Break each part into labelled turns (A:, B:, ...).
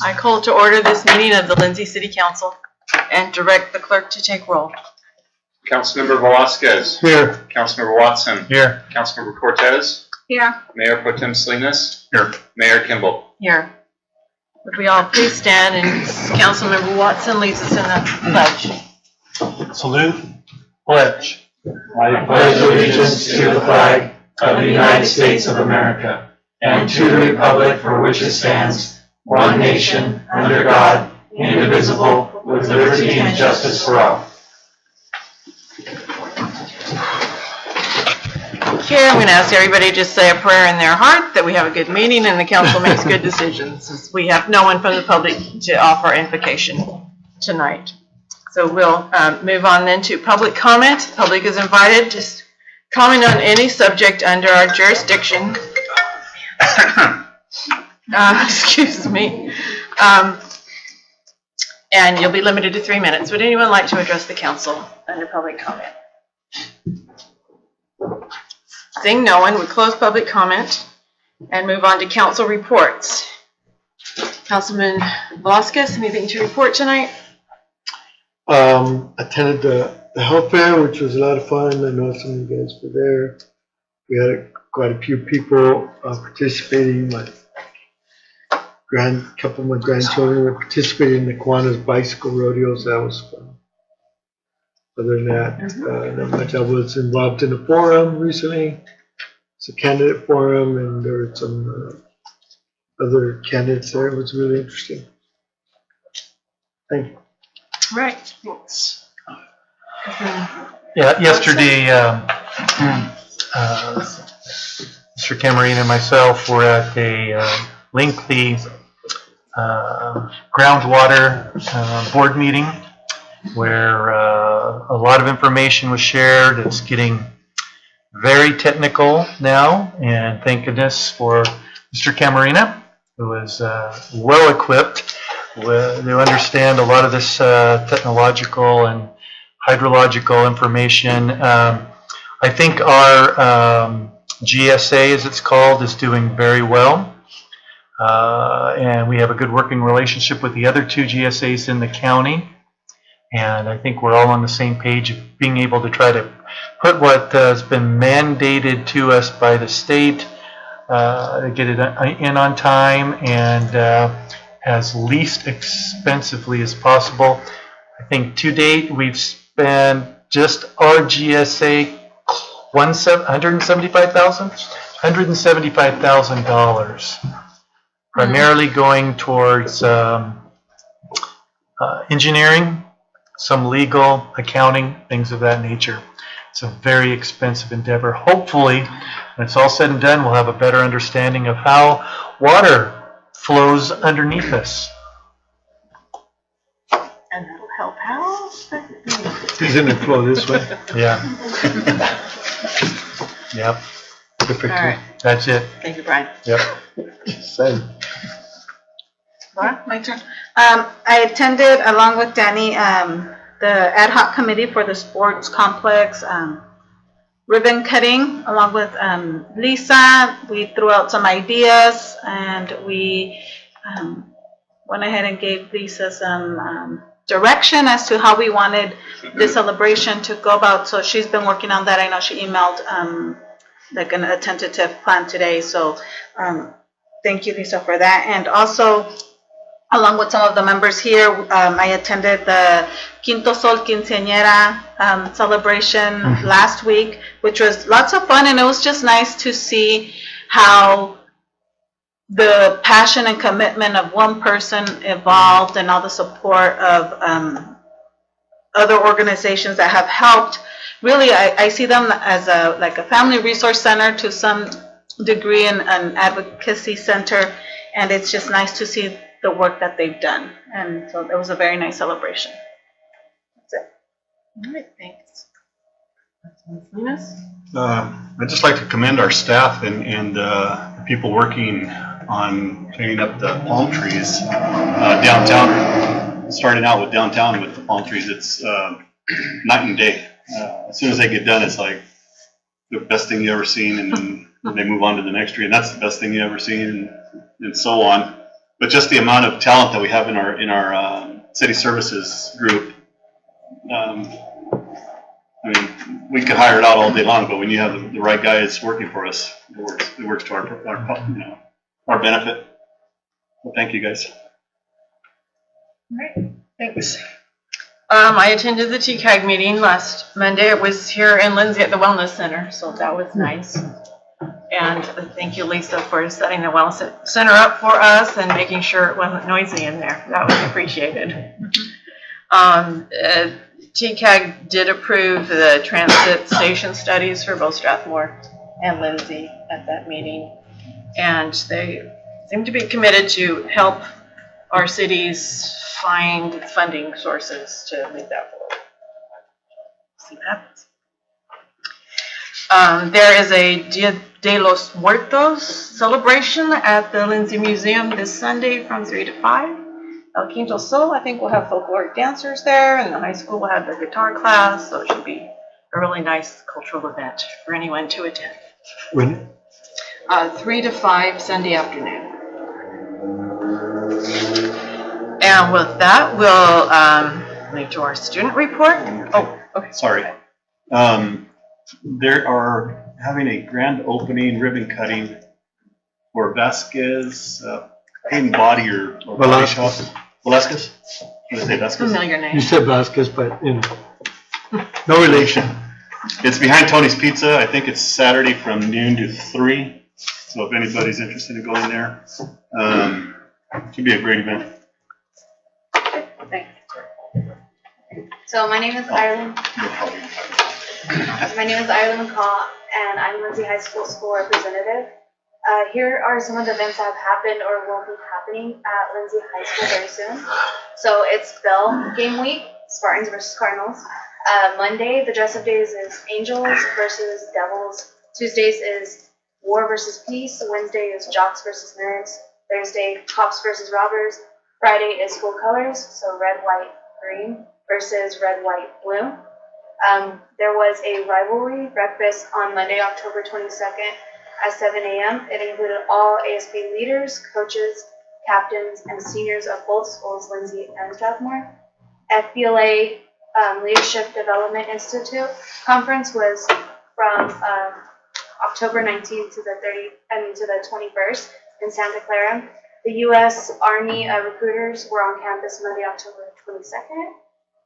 A: I call to order this meeting of the Lindsay City Council and direct the clerk to take roll.
B: Councilmember Velasquez.
C: Here.
B: Councilmember Watson.
C: Here.
B: Councilmember Cortez.
A: Here.
B: Mayor Pro Tem Salinas.
C: Here.
B: Mayor Kimball.
A: Here. Would we all please stand and Councilmember Watson leads us in the pledge.
C: Salute. Pledge.
D: I pledge allegiance to the flag of the United States of America and to the republic for which it stands, one nation, under God, indivisible, with liberty and justice for all.
A: Here, I'm going to ask everybody to just say a prayer in their heart that we have a good meeting and the council makes good decisions, since we have no one from the public to offer invocation tonight. So we'll move on then to public comment. The public is invited to comment on any subject under our jurisdiction. Excuse me. And you'll be limited to 3 minutes. Would anyone like to address the council under public comment? Seeing no one, we close public comment and move on to council reports. Councilman Velasquez, anything to report tonight?
C: Attended the health fair, which was a lot of fun. I know some of you guys were there. We had quite a few people participating. Couple of my grandchildren were participating in the Kiwanis bicycle rodeos. That was fun. Other than that, not much. I was involved in a forum recently. It's a candidate forum, and there were some other candidates there. It was really interesting. Thank you.
A: Right. Thanks.
E: Yeah, yesterday, Mr. Camarena and myself were at a lengthy groundwater board meeting where a lot of information was shared. It's getting very technical now, and thank goodness for Mr. Camarena, who is well equipped to understand a lot of this technological and hydrological information. I think our GSA, as it's called, is doing very well. And we have a good working relationship with the other two GSAs in the county. And I think we're all on the same page of being able to try to put what has been mandated to us by the state, get it in on time and as least expensively as possible. I think to date we've spent just our GSA $175,000, primarily going towards engineering, some legal, accounting, things of that nature. It's a very expensive endeavor. Hopefully, when it's all said and done, we'll have a better understanding of how water flows underneath us.
A: And that'll help how?
C: Doesn't it flow this way?
E: Yeah. Yep.
A: All right.
E: That's it.
A: Thank you, Brian.
E: Yep.
C: Same.
A: Laura, my turn.
F: I attended, along with Danny, the ad hoc committee for the sports complex ribbon cutting. Along with Lisa, we threw out some ideas, and we went ahead and gave Lisa some direction as to how we wanted this celebration to go about. So she's been working on that. I know she emailed like a tentative plan today. So thank you, Lisa, for that. And also, along with some of the members here, I attended the Quinto Sol Quinceañera celebration last week, which was lots of fun, and it was just nice to see how the passion and commitment of one person evolved, and all the support of other organizations that have helped. Really, I see them as a family resource center to some degree, and an advocacy center, and it's just nice to see the work that they've done. And so it was a very nice celebration. That's it.
A: All right, thanks.
G: I'd just like to commend our staff and the people working on cleaning up the palm trees downtown. Starting out with downtown with the palm trees, it's night and day. As soon as they get done, it's like the best thing you ever seen, and then they move on to the next tree, and that's the best thing you ever seen, and so on. But just the amount of talent that we have in our city services group, I mean, we could hire it out all day long, but when you have the right guys working for us, it works to our benefit. Well, thank you guys.
A: Thanks. I attended the TCAG meeting last Monday. It was here in Lindsay at the Wellness Center, so that was nice. And thank you, Lisa, for setting the Wellness Center up for us and making sure it wasn't noisy in there. That was appreciated. TCAG did approve the transit station studies for both Strathmore and Lindsay at that meeting. And they seem to be committed to help our cities find funding sources to move that forward. See what happens. There is a Dia de los Muertos celebration at the Lindsay Museum this Sunday from 3 to 5. El Quinto Sol, I think we'll have folkloric dancers there, and the high school will have the guitar class, so it should be a really nice cultural event for anyone to attend.
C: When,
A: 3 to 5 Sunday afternoon. And with that, we'll move to our student report. Oh, okay.
G: Sorry. They are having a grand opening ribbon cutting for Vasquez Paint and Body or body shop. Velasquez? Did I say Vasquez?
A: Familiar
C: you
A: name.
C: said Vasquez, but no relation.
G: It's behind Tony's Pizza. I think it's Saturday from noon to 3. So if anybody's interested in going there, should be a great event.
H: Thanks. So my name is Ireland. My name is Ireland McCall, and I'm Lindsay High School representative. Here are some of the events that have happened or will be happening at Lindsay High School very soon. So it's Bell Game Week, Spartans versus Cardinals. Monday, the dress-up days is Angels versus Devils. Tuesdays is War versus Peace. Wednesday is Jocks versus Nerds. Thursday, Cops versus Robbers. Friday is School Colors, so red, white, green versus red, white, blue. There was a rivalry breakfast on Monday, October 22nd at 7 a.m. It included all ASB leaders, coaches, captains, and seniors of both schools, Lindsay and Strathmore. FBLA Leadership Development Institute conference was from October 19th to the 21st in Santa Clara. The U.S. Army recruiters were on campus Monday, October 22nd.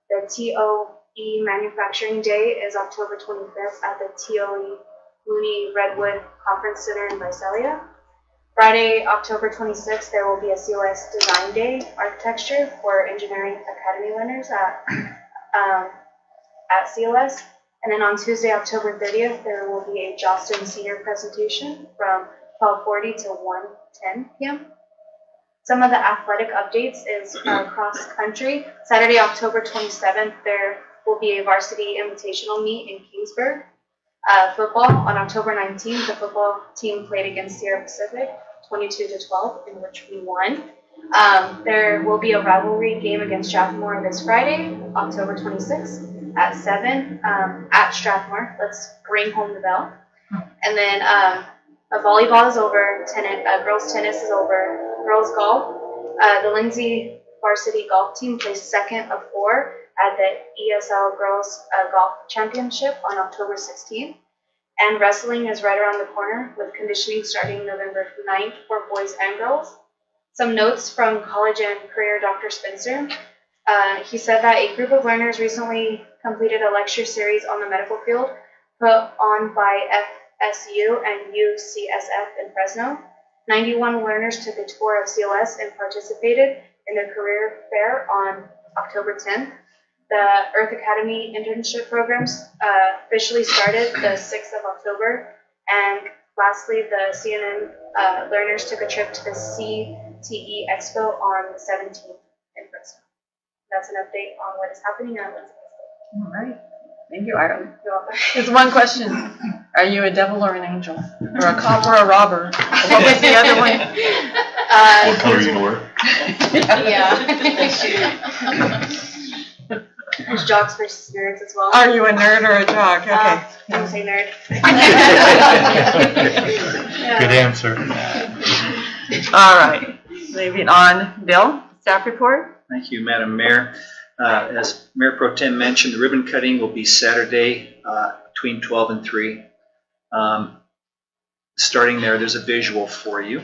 H: The TOE Manufacturing Day is October 25th at the TOE Mooney Redwood Conference Center in Visalia. Friday, October 26th, there will be a COS Design Day Architecture for Engineering Academy winners at COS. And then on Tuesday, October 30th, there will be a Jostin Senior presentation from 12:40 to 1:10 p.m. Some of the athletic updates is cross country. Saturday, October 27th, there will be a varsity invitational meet in Kingsburg. Football on October 19th, the football team played against Sierra Pacific, 22-12, in which we won. There will be a rivalry game against Strathmore this Friday, October 26th at 7 at Strathmore. Let's bring home the bell. And then volleyball is over. Girls tennis is over. Girls golf. The Lindsay varsity golf team placed second of 4 at the ESL Girls Golf Championship on October 16th. And wrestling is right around the corner with conditioning starting November 9th for boys and girls. Some notes from College and Career Dr. Spencer. He said that a group of learners recently completed a lecture series on the medical field put on by FSU and UCSF in Fresno. 91 learners took a tour of COS and participated in the career fair on October 10th. The Earth Academy internship programs officially started the 6th of October. And lastly, the CNN learners took a trip to the CTE Expo on the 17th in Fresno. That's an update on what is happening at Lindsay.
A: All right. Thank you, Ireland. There's one question. Are you a devil or an angel? Or a cop or a robber? What was the other one?
G: What color are you gonna wear?
H: Yeah. There's jocks versus nerds as well.
A: Are you a nerd or a jock? Okay.
H: Don't say nerd.
E: Good answer.
A: All right. Moving on, Bill, staff report?
I: Thank you, Madam Mayor. As Mayor Pro Tem mentioned, the ribbon cutting will be Saturday between 12 and 3. Starting there's a visual for you.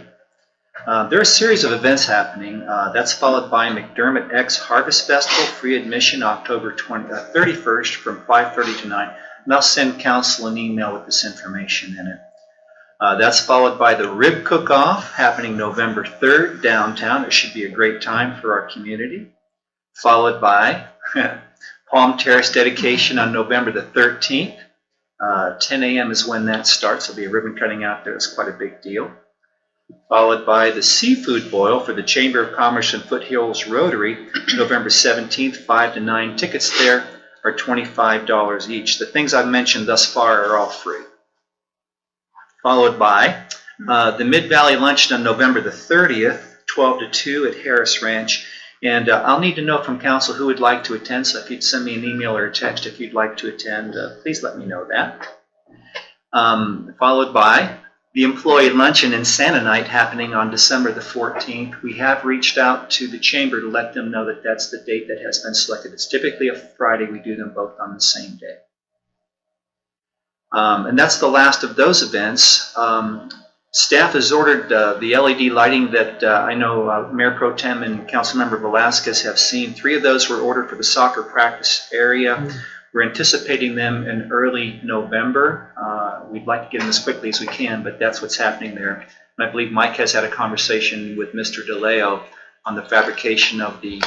I: There are a series of events happening. That's followed by McDermott X Harvest Festival, free admission, October 31st from 5:30 to 9. And I'll send council an email with this information in it. That's followed by the Rib Cook-Off, happening November 3rd downtown. It should be a great time for our community. Followed by Palm Terrace dedication on November the 13th. 10 a.m. is when that starts. There'll be a ribbon cutting out there. It's quite a big deal. Followed by the Seafood Boil for the Chamber of Commerce and Foothills Rotary, November 17th, 5 to 9. Tickets there are $25 each. The things I've mentioned thus far are all free. Followed by the Mid-Valley Luncheon on November the 30th, 12 to 2 at Harris Ranch. And I'll need to know from council who would like to attend, so if you'd send me an email or a text if you'd like to attend, please let me know that. Followed by the Employee Luncheon and Santa Night happening on December the 14th. We have reached out to the Chamber to let them know that that's the date that has been selected. It's typically a Friday. We do them both on the same day. And that's the last of those events. Staff has ordered the LED lighting that I know Mayor Pro Tem and Councilmember Velasquez have seen. 3 of those were ordered for the soccer practice area. We're anticipating them in early November. We'd like to get them as quickly as we can, but that's what's happening there. And I believe Mike has had a conversation with Mr. DeLeo on the fabrication of the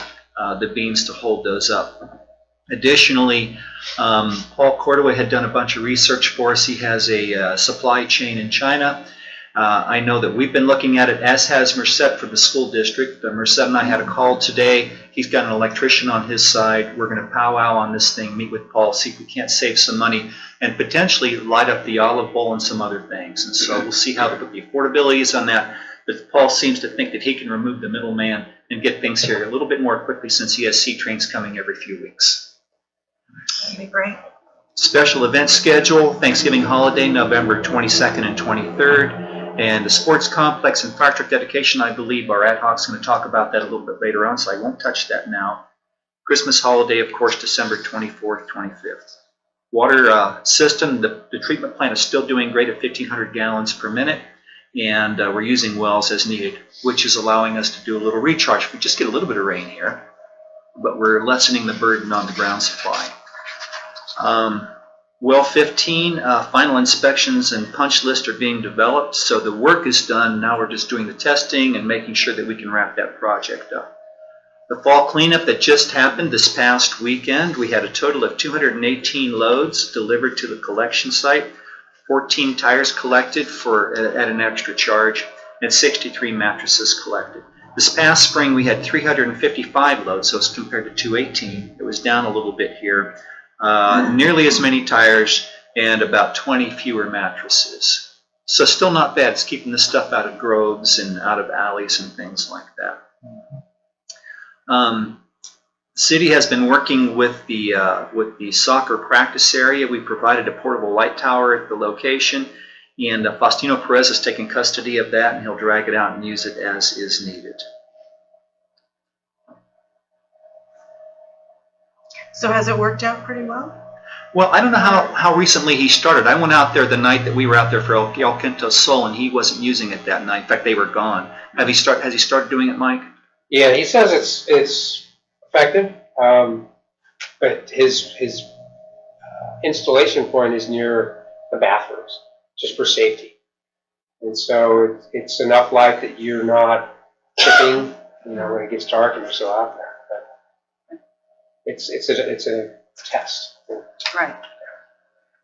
I: beams to hold those up. Additionally, Paul Cordova had done a bunch of research for us. He has a supply chain in China. I know that we've been looking at it, as has Merced for the school district. Merced and I had a call today. He's got an electrician on his side. We're going to powwow on this thing, meet with Paul, see if we can't save some money, and potentially light up the Olive Bowl and some other things. And so we'll see how the affordability is on that. But Paul seems to think that he can remove the middleman and get things here a little bit more quickly, since he has sea trains coming every few weeks.
A: That'd be great.
I: Special event schedule, Thanksgiving holiday, November 22nd and 23rd. And the sports complex and fire truck dedication, I believe our ad hoc's going to talk about that a little bit later on, so I won't touch that now. Christmas holiday, of course, December 24th, 25th. Water system, the treatment plant is still doing great at 1,500 gallons per minute, and we're using wells as needed, which is allowing us to do a little recharge. We just get a little bit of rain here, but we're lessening the burden on the ground supply. Well 15, final inspections and punch list are being developed, so the work is done. Now we're just doing the testing and making sure that we can wrap that project up. The fall cleanup that just happened this past weekend, we had a total of 218 loads delivered to the collection site, 14 tires collected at an extra charge, and 63 mattresses collected. This past spring we had 355 loads, so as compared to 218. It was down a little bit here. Nearly as many tires and about 20 fewer mattresses. So still not bad. It's keeping the stuff out of groves and out of alleys and things like that. The city has been working with the soccer practice area. We provided a portable light tower at the location, and Faustino Perez has taken custody of that, and he'll drag it out and use it as is needed.
A: So has it worked out pretty well?
I: Well, I don't know how recently he started. I went out there the night that we were out there for El Quinto Sol, and he wasn't using it that night. In fact, they were gone. Has he started doing it, Mike?
J: Yeah, he says it's effective, but his installation point is near the bathrooms, just for safety. And so it's enough light that you're not tripping, when it gets dark and you're still out there. It's a test.
A: Right.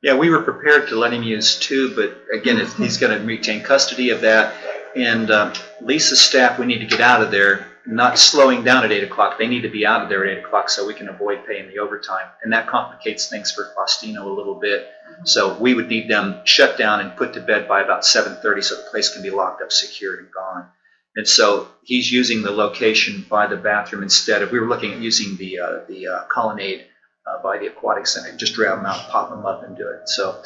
I: Yeah, we were prepared to let him use 2, but again, he's going to retain custody of that. And Lisa's staff, we need to get out of there, not slowing down at 8 o'clock. They need to be out of there at 8 o'clock so we can avoid paying the overtime. And that complicates things for Faustino a little bit. So we would need them shut down and put to bed by about 7:30 so the place can be locked up, secured, and gone. And so he's using the location by the bathroom instead of, we were looking at using the colonnade by the aquatic center, just grab them out, pop them up, and do it. So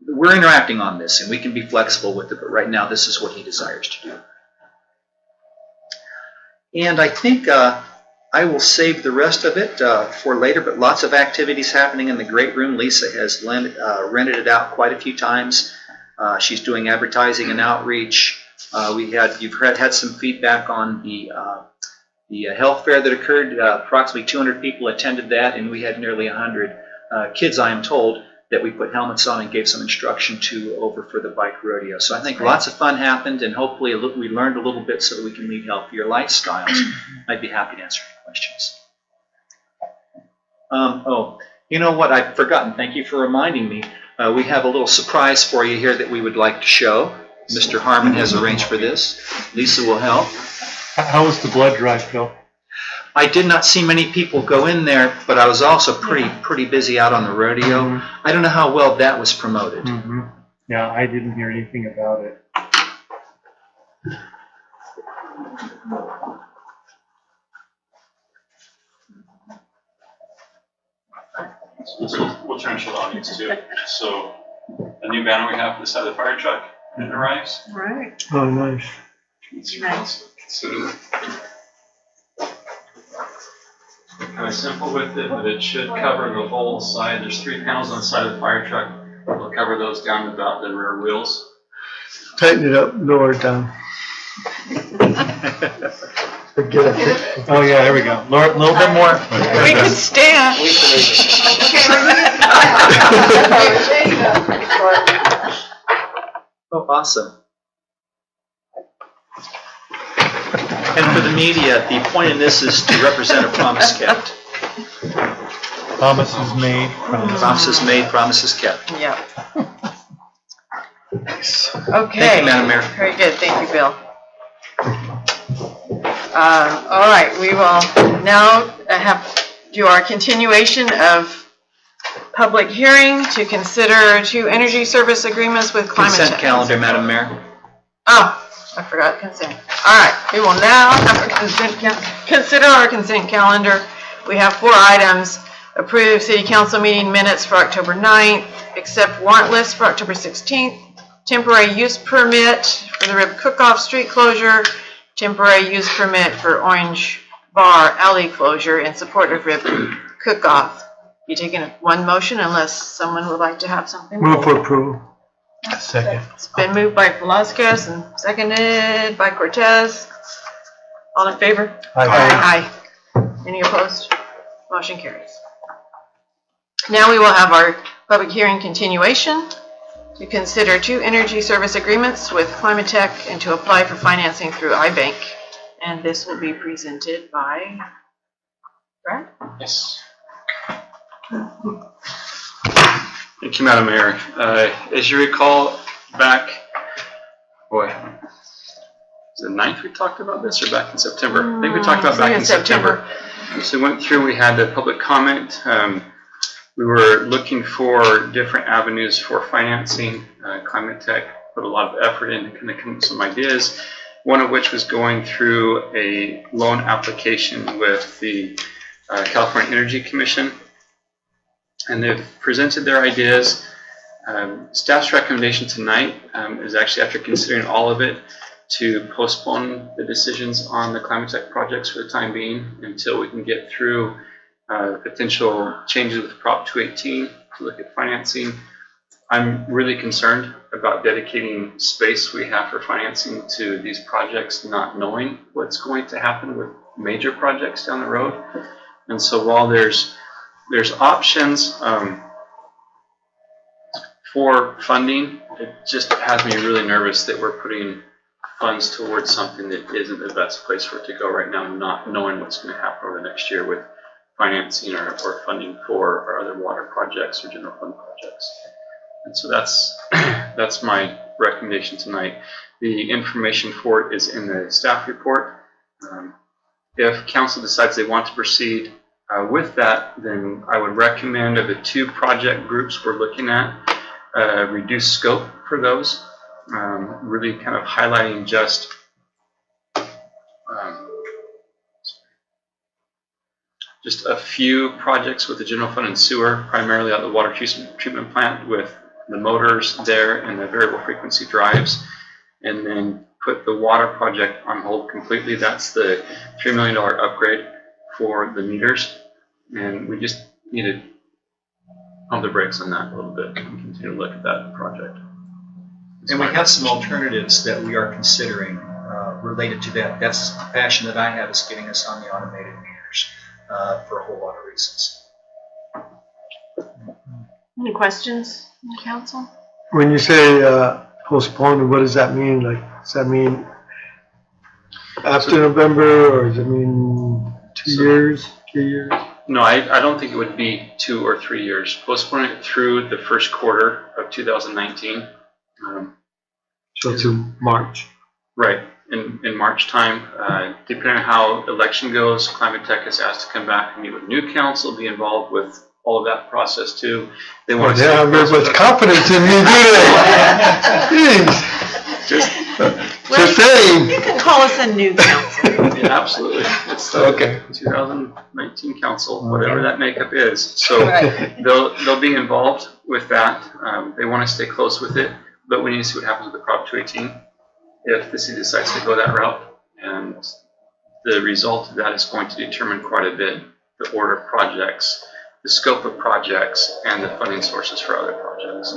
I: we're interacting on this, and we can be flexible with it, but right now this is what he desires to do. And I think I will save the rest of it for later, but lots of activities happening in the Great Room. Lisa has rented it out quite a few times. She's doing advertising and outreach. You've had some feedback on the health fair that occurred. Approximately 200 people attended that, and we had nearly 100 kids, I am told, that we put helmets on and gave some instruction to over for the bike rodeo. So I think lots of fun happened, and hopefully we learned a little bit so that we can lead healthier lifestyles. I'd be happy to answer any questions. Oh, you know what? I've forgotten. Thank you for reminding me. We have a little surprise for you here that we would like to show. Mr. Harmon has arranged for this. Lisa will help.
E: How was the blood drive, Phil?
I: I did not see many people go in there, but I was also pretty busy out on the rodeo.
E: Mm-hmm.
I: I don't know how well that was promoted.
E: Mm-hmm. Yeah, I didn't hear anything about it.
B: So we'll try and show the audience too. So a new banner we have for the side of the fire truck when it arrives.
A: Right.
C: Oh, nice.
B: Nice. Consider kind of simple with it, but it should cover the whole side. There's 3 panels on the side of the fire truck. It'll cover those down to about the rear wheels.
C: Tighten it up, lower it down. Forget it.
E: Oh, yeah, there we go. A little bit more.
A: We could stand.
I: Oh, awesome. And for the media, the point in this is to represent a promise kept.
E: Promises made.
I: Promises made, promises kept.
A: Yeah. Okay.
I: Thank you, Madam Mayor.
A: Very good. Thank you, Bill. All right, we will now do our continuation of public hearing to consider 2 energy service agreements with Climate
I: Consent
A: Tech.
I: calendar, Madam Mayor.
A: Oh, I forgot consent. All right, we will now have consider our consent calendar. We have 4 items. Approve city council meeting minutes for October 9th, accept warrant list for October 16th, temporary use permit for the Rib Cook-Off street closure, temporary use permit for Orange Bar alley closure in support of Rib Cook-Off. You taking one motion unless someone would like to have something?
C: Move for approval.
E: Second.
A: It's been moved by Velasquez and seconded by Cortez. All in favor?
E: Aye.
A: Aye. Any opposed? Motion carries. Now we will have our public hearing continuation to consider 2 energy service agreements with Climate Tech and to apply for financing through iBank. And this will be presented by Brad?
B: Yes. Thank you, Madam Mayor. As you recall, back, was it 9th we talked about this, or back in September? I think we talked about back in September. So we went through, we had the public comment. We were looking for different avenues for financing. Climate Tech put a lot of effort into kind of coming up with some ideas, one of which was going through a loan application with the California Energy Commission. And they've presented their ideas. Staff's recommendation tonight is actually, after considering all of it, to postpone the decisions on the Climate Tech projects for the time being until we can get through potential changes with Prop 218 to look at financing. I'm really concerned about dedicating space we have for financing to these projects, not knowing what's going to happen with major projects down the road. And so while there's options for funding, it just has me really nervous that we're putting funds towards something that isn't the best place for it to go right now, not knowing what's going to happen over the next year with financing or funding for our other water projects or general fund projects. And so that's my recommendation tonight. The information for it is in the staff report. If council decides they want to proceed with that, then I would recommend of the 2 project groups we're looking at, reduce scope for those, really kind of highlighting just a few projects with the general fund and sewer, primarily at the water treatment plant with the motors there and the variable frequency drives, and then put the water project on hold completely. That's the $3 million upgrade for the meters. And we just need to pump the brakes on that a little bit and continue to look at that project.
I: And we have some alternatives that we are considering related to that. That's the passion that I have, is getting us on the automated meters for a whole lot of reasons.
A: Any questions from the council?
C: When you say postponed, what does that mean? Like, does that mean after November, or does it mean 2 years, 3 years?
B: No, I don't think it would be 2 or 3 years. Postponing it through the first quarter of 2019.
C: So to March.
B: Right, in March time. Depending on how election goes, Climate Tech has asked to come back and meet with new council, be involved with all of that process too. They want to
C: They have very much confidence in me, do they? Jeez. Just saying.
A: You can call us a new council.
B: Yeah, absolutely. It's the
C: Okay.
B: 2019 council, whatever that makeup is. So they'll be involved with that. They want to stay close with it, but we need to see what happens with the Prop 218 if the city decides to go that route. And the result of that is going to determine quite a bit the order of projects, the scope of projects, and the funding sources for other projects.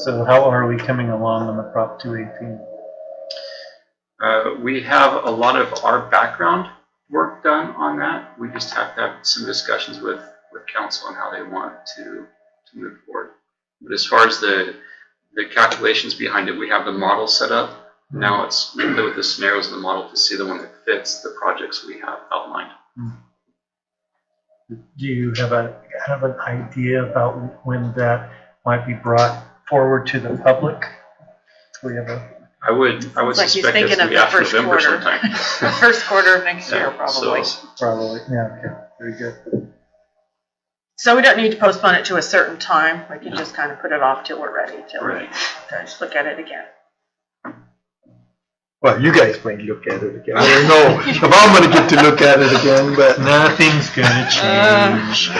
E: So how are we coming along on the Prop 218?
B: We have a lot of our background work done on that. We just have to have some discussions with council on how they want to move forward. But as far as the calculations behind it, we have the model set up. Now it's with the scenarios in the model to see the one that fits the projects we have outlined.
E: Do you have an idea about when that might be brought forward to the public? Do we have a
B: I would
A: Like he's
B: suspect it's
A: thinking
B: going
A: of
B: to be
A: the
B: after
A: first
B: November
A: quarter.
B: sometime.
A: First quarter of next year,
B: Yeah,
A: probably.
B: so-
E: probably? Yeah, okay, very good.
A: So we don't need to postpone it to a certain time. We can just kind of put it off till we're ready, till we
B: Right.
A: just look at it again.
C: Well, you guys might look at it again. I don't know if I'm gonna get to look at it again, but
E: Nothing's gonna change.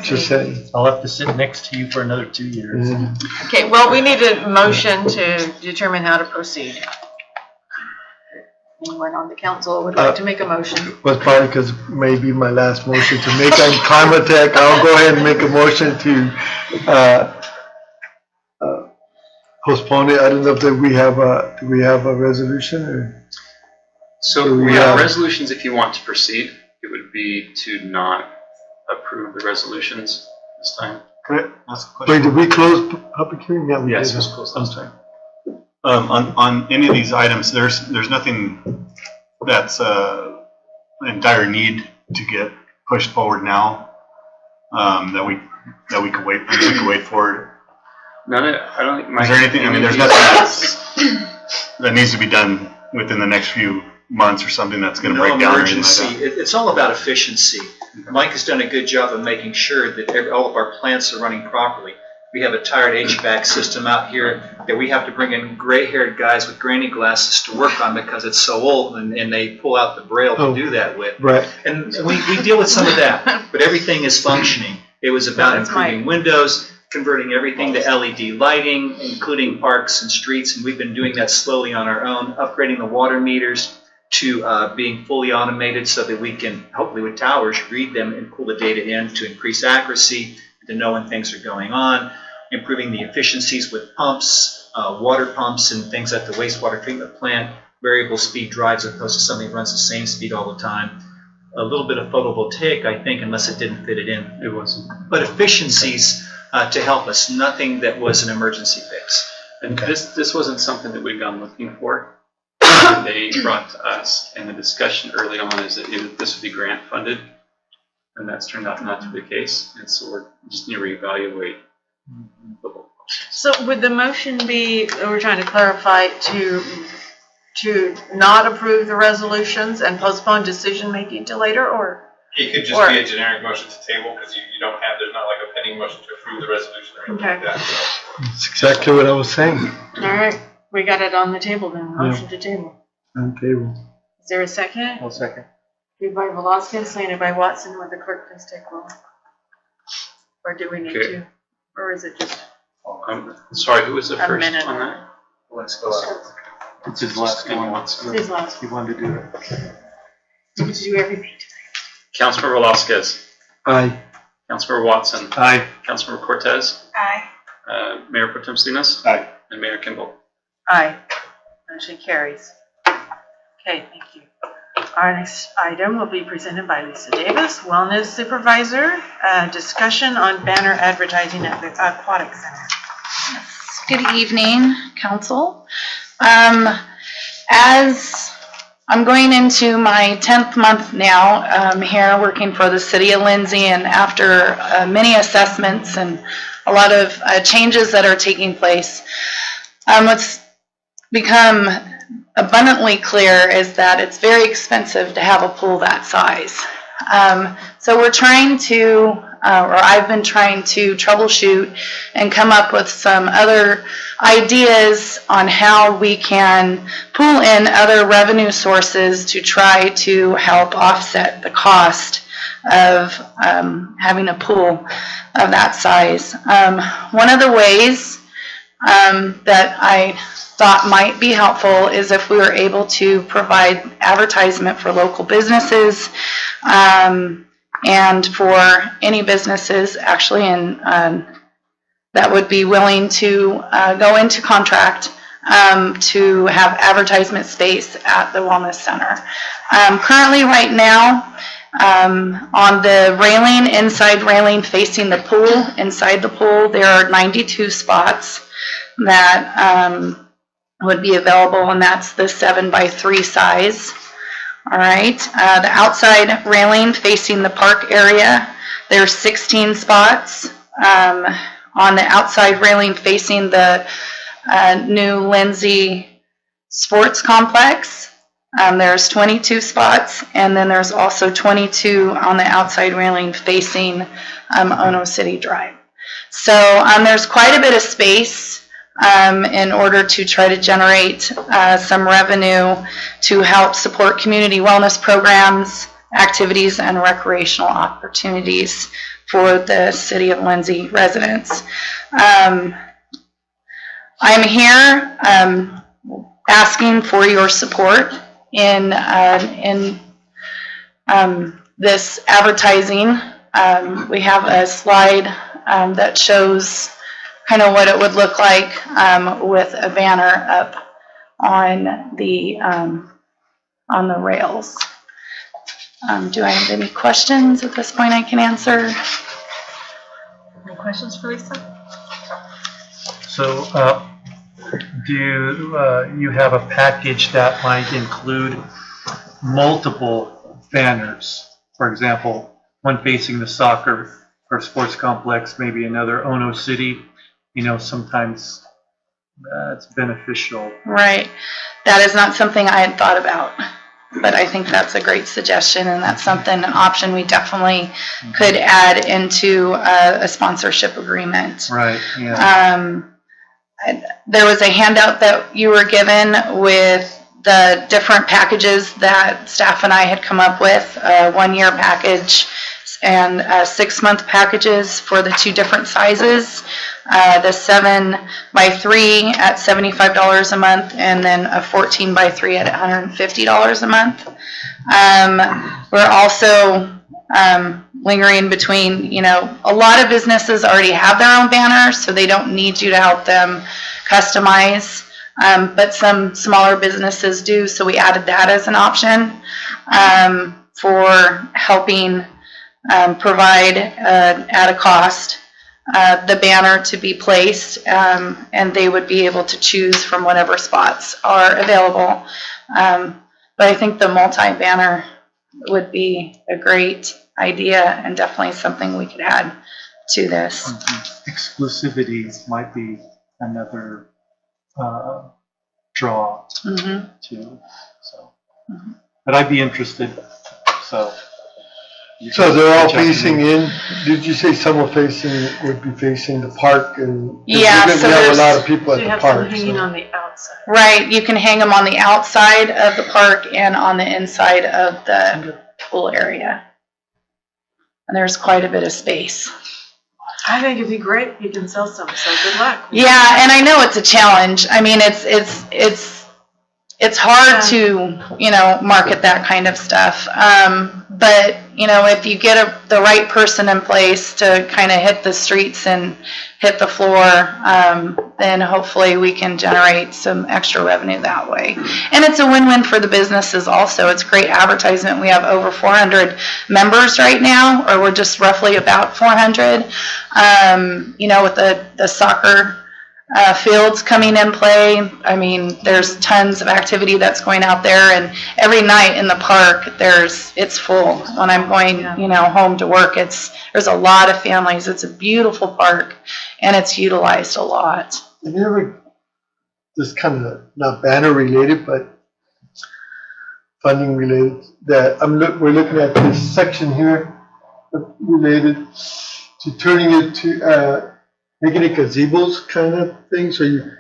C: just saying.
E: I'll have to sit next to you for another 2 years.
A: Okay, well, we need a motion to determine how to proceed. Anyone on the council would like to make a motion?
C: Was probably because maybe my last motion to make on Climate Tech. I'll go ahead and make a motion to postpone it. I don't know if do we have a resolution or?
B: So
C: we
B: we have
C: have-
B: resolutions if you want to proceed. It would be to not approve the resolutions this time.
C: Correct.
G: That's a
C: Wait,
G: question.
C: did we close public hearing? Yeah, we
B: Yes,
C: did.
B: it was closed last time.
G: On any of these items, there's nothing that's in dire need to get pushed forward now, that we could wait for.
B: I don't think Mike.
G: Is there anything, I mean, there's nothing that needs to be done within the next few months or something that's gonna
I: No
G: break down or anything
I: emergency.
G: like that?
I: It's all about efficiency. Mike has done a good job of making sure that all of our plants are running properly. We have a tired HVAC system out here that we have to bring in gray-haired guys with granny glasses to work on because it's so old, and they pull out the braille to do that with.
C: Right.
I: And we deal with some of that, but everything is functioning. It was about
A: That's
I: improving windows, converting everything to LED lighting, including parks and streets, and we've been doing that slowly on our own, upgrading the water meters to being fully automated so that we can, hopefully with towers, read them and pull the data in to increase accuracy, to know when things are going on, improving the efficiencies with pumps, water pumps and things at the wastewater treatment plant, variable speed drives as opposed to something that runs the same speed all the time. A little bit of photovoltaic, I think, unless it didn't fit it in.
B: It wasn't.
I: But efficiencies to help us, nothing that was an emergency fix.
B: And this wasn't something that we'd gone looking for. They brought to us, and the discussion early on is that this would be grant funded, and that's turned out not to be the case. And so we're just need to reevaluate the whole process.
A: So would the motion be, we're trying to clarify, to not approve the resolutions and postpone decision-making till later, or?
K: It could just be a generic motion to table, because you don't have, there's not like a pending motion to approve the resolution or anything like that, so.
C: That's exactly what I was saying.
A: All right, we got it on the table then, motion to table.
C: On the table.
A: Is there a second?
E: I'll second.
A: Moved by Velazquez, seconded by Watson. Would the clerk please take roll? Or do we need
B: Okay.
A: to? Or is it just
B: Sorry, who was the
A: a
B: first
A: minute?
B: on that?
I: Let's go out.
E: It's his last one.
A: His last.
E: He wanted to do it.
A: Did you do everything?
B: Councilmember Velasquez,
C: Aye.
B: Councilmember Watson,
E: Aye.
B: Councilmember Cortez,
A: Aye.
B: Mayor Pro Tem Salinas,
G: Aye.
B: and Mayor Kimball.
A: Aye. Motion carries. Okay, thank you. Our next item will be presented by Lisa Davis, Wellness Supervisor, discussion on banner advertising at the Aquatic Center.
L: Good evening, council. As I'm going into my 10th month now here working for the city of Lindsay, and after many assessments and a lot of changes that are taking place, what's become abundantly clear is that it's very expensive to have a pool that size. So we're trying to, or I've been trying to troubleshoot and come up with some other ideas on how we can pull in other revenue sources to try to help offset the cost of having a pool of that size. One of the ways that I thought might be helpful is if we were able to provide advertisement for local businesses and for any businesses actually that would be willing to go into contract to have advertisement space at the Wellness Center. Currently right now, on the railing, inside railing facing the pool, inside the pool, there are 92 spots that would be available, and that's the 7x3 size. All right, the outside railing facing the park area, there's 16 spots. On the outside railing facing the new Lindsay Sports Complex, there's 22 spots, and then there's also 22 on the outside railing facing Ono City Drive. So there's quite a bit of space in order to try to generate some revenue to help support community wellness programs, activities, and recreational opportunities for the City of Lindsay residents. I'm here asking for your support in this advertising. We have a slide that shows kind of what it would look like with a banner up on the rails. Do I have any questions at this point I can answer?
A: Any questions for Lisa?
E: So, do you have a package that might include multiple banners? For example, one facing the soccer or sports complex, maybe another Ono City. You know, sometimes it's beneficial.
L: Right. That is not something I had thought about, but I think that's a great suggestion, and that's an option we definitely could add into a sponsorship agreement.
E: Right, yeah.
L: There was a handout that you were given with the different packages that staff and I had come up with, a 1-year package and 6-month packages for the 2 different sizes. The 7x3 at $75 a month, and then a 14x3 at $150 a month. We're also lingering between, you know, a lot of businesses already have their own banners, so they don't need you to help them customize, but some smaller businesses do, so we added that as an option for helping provide at a cost the banner to be placed, and they would be able to choose from whatever spots are available. But I think the multi-banner would be a great idea and definitely something we could add to this.
E: Exclusivity might be another draw too. So, but I'd be interested. So
C: they're all facing in. Did you say some would be facing the park? And
L: yeah,
C: we
L: so
C: have a lot of people
A: So
C: at
A: you
C: the
A: have some
C: park.
A: hanging
C: So.
A: on the outside.
L: right, you can hang them on the outside of the park and on the inside of the pool area. And there's quite a bit of space.
A: I think it'd be great if you can sell some, so good luck.
L: Yeah, and I know it's a challenge. I mean, it's it's hard to, market that kind of stuff. But, if you get the right person in place to kind of hit the streets and hit the floor, then hopefully we can generate some extra revenue that way. And it's a win-win for the businesses also. It's great advertisement. We have over 400 members right now, or we're just roughly about 400. With the soccer fields coming in play. I mean, there's tons of activity that's going out there, and every night in the park, it's full. When I'm going, home to work, there's a lot of families. It's a beautiful park, and it's utilized a lot.
C: Have you ever, this kind of not banner related, but funding related, that we're looking at this section here related to turning it to making it gazebos kind of thing. So you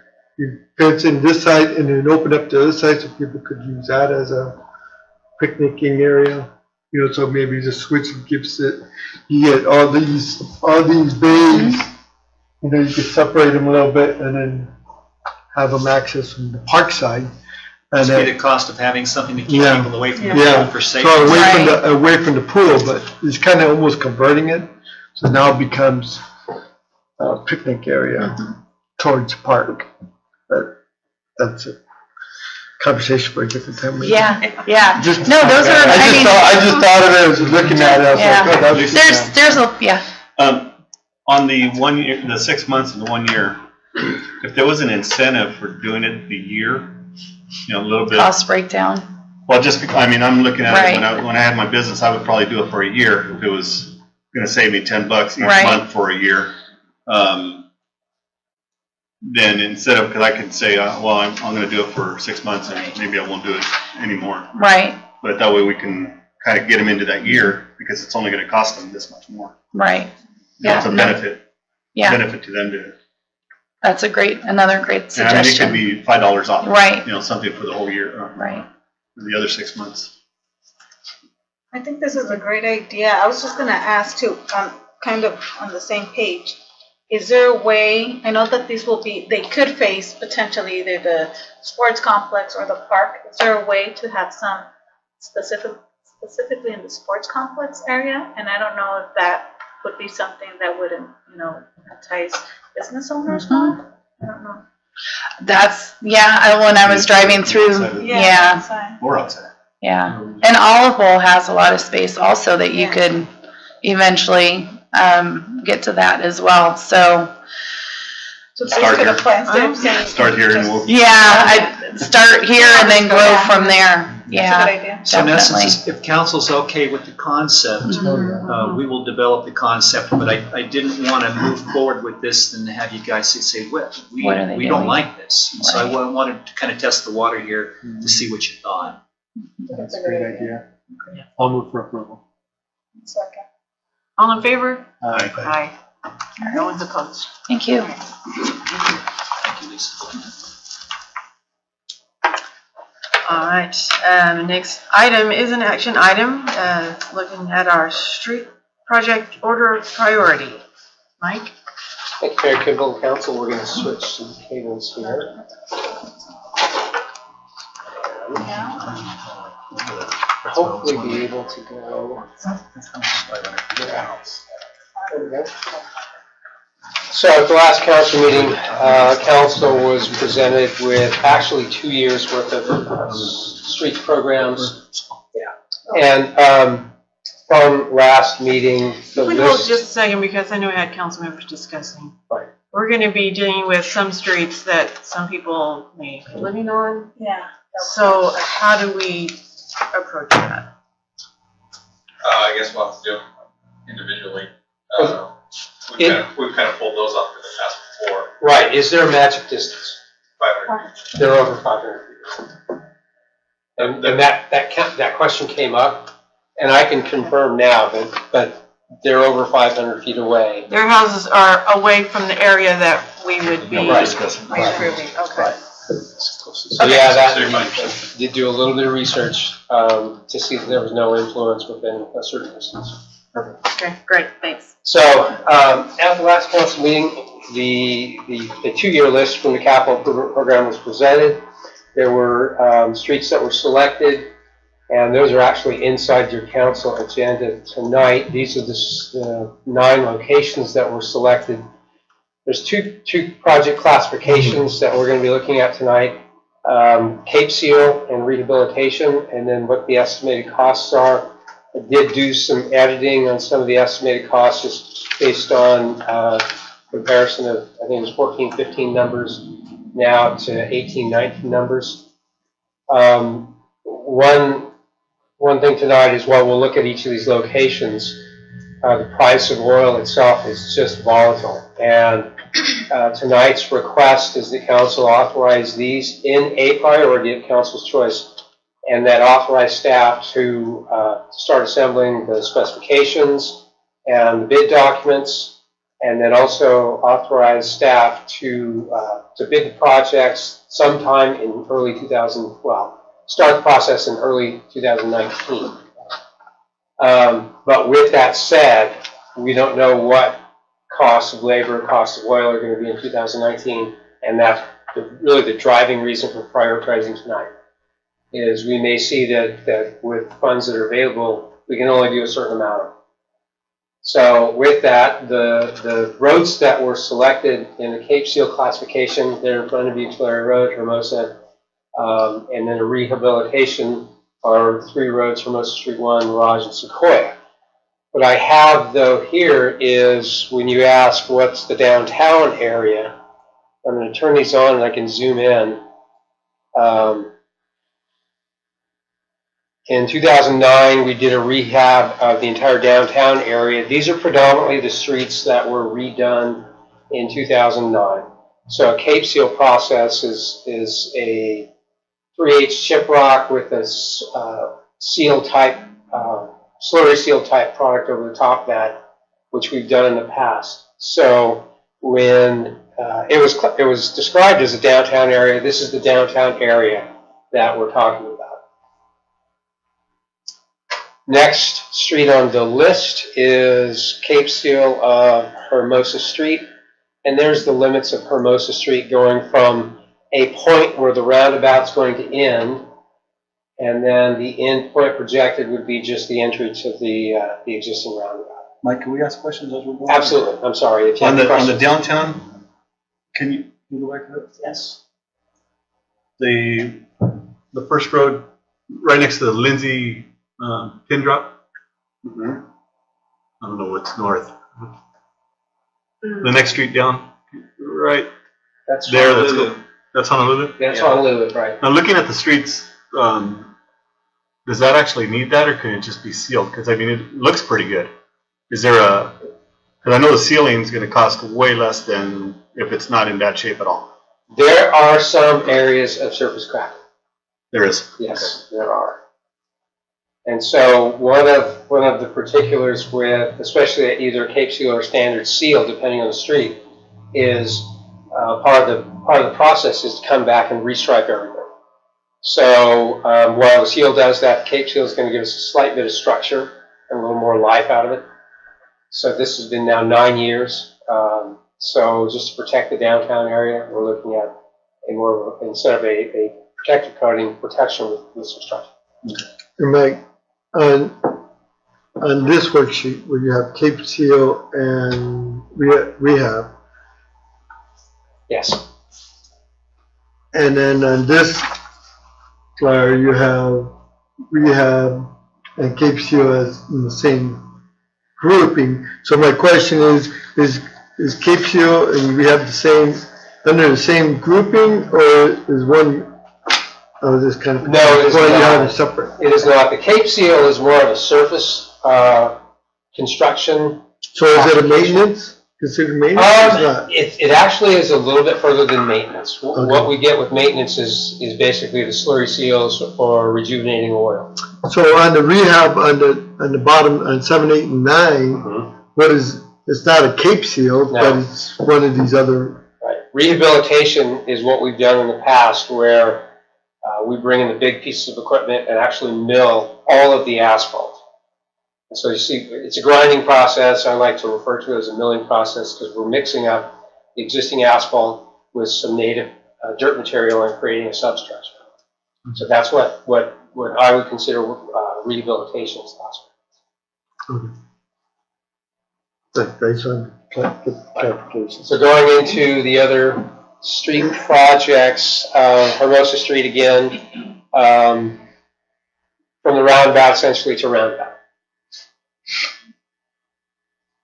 C: fence in this side and then open up the other side so people could use that as a picnicking area. So maybe just switch and gives it. You get all these bays. You could separate them a little bit and then have them access from the park side. And
I: Must be the cost of having something to keep people away from the pool for safety.
C: So away from the pool, but it's kind of almost converting it. So now it becomes a picnic area towards park. But that's a conversation for a different time. Maybe.
L: Yeah.
C: I just thought of it as looking at it. I was like, oh, that's
G: On the 1 year, the 6 months and the 1 year, if there was an incentive for doing it the year, a little bit.
L: Cost breakdown.
G: Well, I'm looking at it when I had my business, I would probably do it for a year if it was going to save me $10 each month for a year. Then instead of, because I could say, I'm going to do it for 6 months and maybe I won't do it anymore.
L: Right.
G: But that way we can kind of get them into that year because it's only going to cost them this much more.
L: Right.
G: It's a benefit. Benefit to them to.
L: That's another great suggestion.
G: And it could be $5 off.
L: Right.
G: Something for the whole year.
L: Right.
G: For the other 6 months.
F: I think this is a great idea. I was just going to ask too, kind of on the same page. Is there a way, I know that they could face potentially either the sports complex or the park. Is there a way to have some specifically in the sports complex area? And I don't know if that would be something that would, entice business owners more. I don't know.
L: When I was driving through,
G: Or outside.
L: Yeah. And Olive Bowl has a lot of space also that you could eventually get to that as well. So
G: start here. Start here and we'll.
L: I'd start here and then grow from there.
F: That's a good idea.
I: So in essence, if council's okay with the concept, we will develop the concept, but I didn't want to move forward with this and have you guys say, we don't like this. And so I wanted to kind of test the water here to see what you thought.
C: That's a great idea. I'll move for approval.
F: Second.
A: All in favor?
C: Aye.
A: No one's opposed.
L: Thank you.
I: Thank you, Lisa.
A: All right, next item is an action item, looking at our street project order priority. Mike?
J: Thank you, Mayor Kimball and Council. We're going to switch some tables here. Hopefully be able to go. There we go. So at the last council meeting, council was presented with actually 2 years worth of streets programs. And from last meeting, the
A: We hold
J: list.
A: just a second because I know we had council members discussing.
J: Right.
A: We're going to be dealing with some streets that some people may be living on.
F: Yeah.
A: So how do we approach that?
K: I guess we'll have to do it individually. We've kind of pulled those off in the past before.
J: Right, is there a magic distance?
K: 500.
J: They're over 500 feet. And that question came up, and I can confirm now but they're over 500 feet away.
A: Their houses are away from the area that we would be
G: Discussing.
A: improving. Okay.
J: So yeah, that did do a little bit of research to see if there was no influence within a certain distance.
A: Okay, great, thanks.
J: So at the last council meeting, the 2 year list from the capital improvement program was presented. There were streets that were selected, and those are actually inside your council agenda tonight. These are the 9 locations that were selected. There's two project classifications that we're going to be looking at tonight. Cape Seal and rehabilitation, and then what the estimated costs are. I did do some editing on some of the estimated costs just based on comparison of, I think it was 14, 15 numbers now to 18, 19 numbers. One thing tonight is while we'll look at each of these locations, the price of oil itself is just volatile. And tonight's request is the council authorize these in a priority of council's choice, and that authorize staff to start assembling the specifications and the bid documents, and then also authorize staff to bid the projects sometime in early start the process in early 2019. But with that said, we don't know what costs of labor, costs of oil are going to be in 2019, and that's really the driving reason for prioritizing tonight. Is we may see that with funds that are available, we can only do a certain amount of them. So with that, the roads that were selected in the Cape Seal classification, they're in front of you, Tulare Road, Hermosa, and then a rehabilitation are 3 roads, Hermosa Street 1, Mirage, and Sequoia. What I have, though, here is when you ask what's the downtown area, I'm going to turn these on and I can zoom in. In 2009, we did a rehab of the entire downtown area. These are predominantly the streets that were redone in 2009. So a Cape Seal process is a 3/8 shiprock with a seal type, slurry seal type product over the top of that, which we've done in the past. So when it was described as a downtown area, this is the downtown area that we're talking about. Next street on the list is Cape Seal of Hermosa Street, and there's the limits of Hermosa Street going from a point where the roundabout's going to end, and then the end point projected would be just the entry to the existing roundabout.
M: Mike, can we ask questions as we're going?
J: Absolutely. I'm sorry. If you
M: On
J: have
M: the
J: questions.
M: downtown, can you go back to that?
J: Yes.
G: The first road right next to the Lindsay pin drop.
J: Mm-hmm.
G: I don't know what's north. The next street down, right
J: That's
G: there.
J: Honolulu.
G: That's Honolulu.
J: That's Honolulu, right?
G: Now, looking at the streets, does that actually need that, or can it just be sealed? Because I mean, it looks pretty good. Is there because I know the sealing is going to cost way less than if it's not in bad shape at all.
J: There are some areas of surface crack.
G: There is.
J: Yes, there are. And so one of the particulars with, especially at either Cape Seal or standard seal, depending on the street, is part of the process is to come back and restripe everything. So while the seal does that, Cape Seal is going to give us a slight bit of structure and a little more life out of it. So this has been now 9 years. So just to protect the downtown area, we're looking at a more, instead of a protective coating, protection with some structure.
C: And Mike, on this worksheet where you have Cape Seal and rehab,
J: Yes.
C: and then on this flyer you have rehab and Cape Seal as in the same grouping. So my question is Cape Seal and rehab the same under the same grouping, or is one? Oh, this kind of
J: No, it is
C: well,
J: not.
C: you have it separate.
J: It is not. The Cape Seal is more of a surface construction.
C: So is it a maintenance? Considered maintenance? Or is not?
J: It actually is a little bit further than maintenance.
C: Okay.
J: What we get with maintenance is basically the slurry seals or rejuvenating oil.
C: So on the rehab on the bottom on 7, 8, and 9, what is? It's not a Cape Seal,
J: No.
C: but it's one of these other.
J: Right. Rehabilitation is what we've done in the past, where we bring in the big pieces of equipment and actually mill all of the asphalt. And so you see, it's a grinding process. I like to refer to it as a milling process because we're mixing up the existing asphalt with some native dirt material and creating a substructure. So that's what I would consider rehabilitation spots.
C: Okay. Thanks on clarification.
J: So going into the other street projects, Hermosa Street again, from the roundabout essentially to roundabout.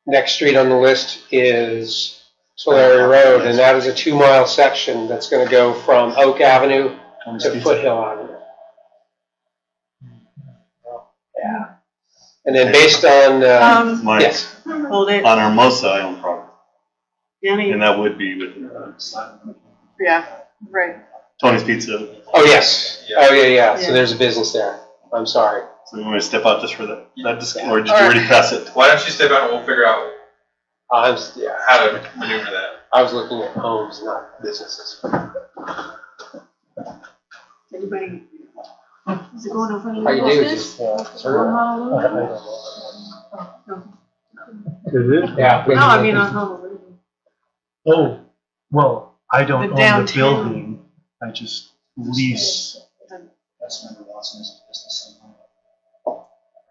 J: Next street on the list is Tulare Road, and that is a 2-mile section that's going to go from Oak Avenue to Foothill Avenue. Yeah. And then based on,
G: Mike,
J: yes.
A: Hold it.
G: on Hermosa, I own property,
A: Danny,
G: and that would be within
A: yeah, right.
G: Tony's Pizza.
J: Oh, yes. Oh, yeah. So there's a business there. I'm sorry.
G: So you want me to step out just for that, or did you already pass it?
K: Why don't you step out and we'll figure out
J: How
K: to maneuver that.
J: I was looking at homes, not businesses.
A: Anybody? Is it going over any
J: How you do? Just
A: On Honolulu?
C: Is it?
J: Yeah.
A: No, I mean on Honolulu.
E: Oh, well, I don't
A: The
E: own the
A: downtown.
E: building. I just lease.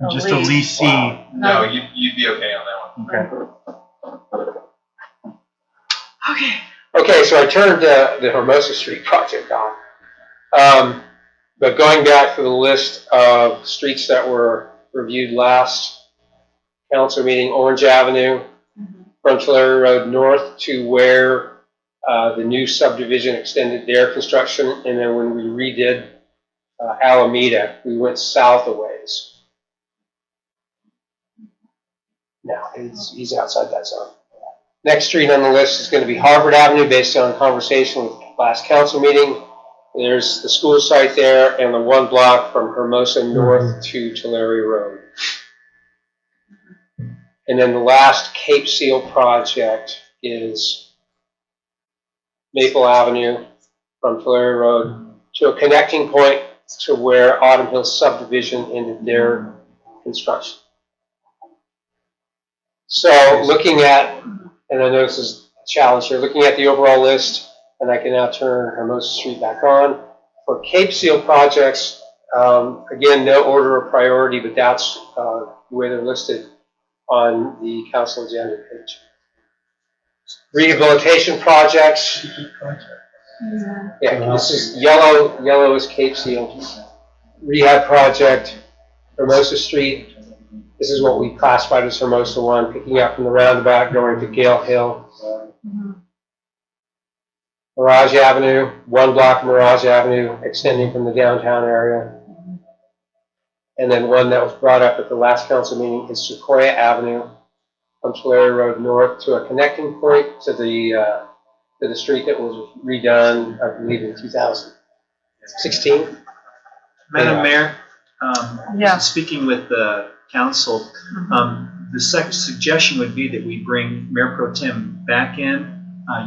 E: I'm just a
A: lease.
E: leasee.
K: No, you'd be okay on that one.
E: Okay.
A: Okay.
J: Okay, so I turned the Hermosa Street project on. But going back to the list of streets that were reviewed last council meeting, Orange Avenue, from Tulare Road north to where the new subdivision extended their construction, and then when we redid Alameda, we went south a ways. No, he's outside that zone. Next street on the list is going to be Harvard Avenue, based on conversation with last council meeting. There's the school site there, and the 1 block from Hermosa north to Tulare Road. And then the last Cape Seal project is Maple Avenue from Tulare Road to a connecting point to where Autumn Hills subdivision ended their construction. So looking at, and I know this is a challenge here, looking at the overall list, and I can now turn Hermosa Street back on. For Cape Seal projects, again, no order of priority, but that's the way they're listed on the council agenda page. Rehabilitation projects. Yeah, this is yellow. Yellow is Cape Seal. Rehab project, Hermosa Street. This is what we classified as Hermosa 1, picking up from the roundabout, going to Gale Hill. Mirage Avenue, 1 block of Mirage Avenue, extending from the downtown area. And then one that was brought up at the last council meeting is Sequoia Avenue from Tulare Road north to a connecting point to the street that was redone, I believe, in 2016.
I: Madam Mayor,
A: Yeah.
I: speaking with the council, the second suggestion would be that we bring Mayor Pro Tem back in.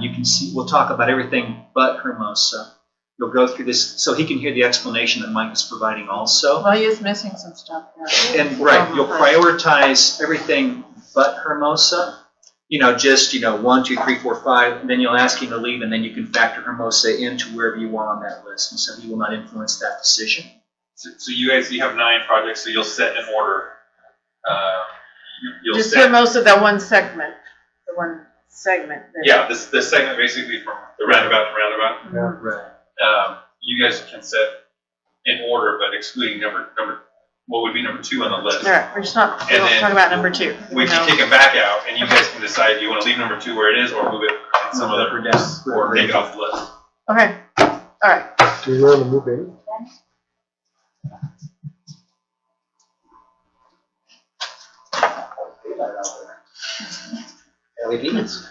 I: You can see, we'll talk about everything but Hermosa. You'll go through this so he can hear the explanation that Mike is providing also.
A: Well, he is missing some stuff here.
I: And right, you'll prioritize everything but Hermosa. Just 1, 2, 3, 4, 5. And then you'll ask him to leave, and then you can factor Hermosa into wherever you want on that list. And so he will not influence that decision.
K: So you guys, you have 9 projects, so you'll set in order. You'll
A: Just
K: set,
A: Hermosa, that one segment, the one segment.
K: yeah, this segment basically from the roundabout to roundabout.
I: Right.
K: You guys can set in order, but excluding number. What would be number 2 on the list?
A: All right, we're just not, we
K: And
A: don't
K: then
A: talk about number 2.
K: We can take it back out, and you guys can decide if you want to leave number 2 where it is, or move it in some other, or take it off the list.
A: Okay, all right.
C: Do you want to move in?
J: LEDs.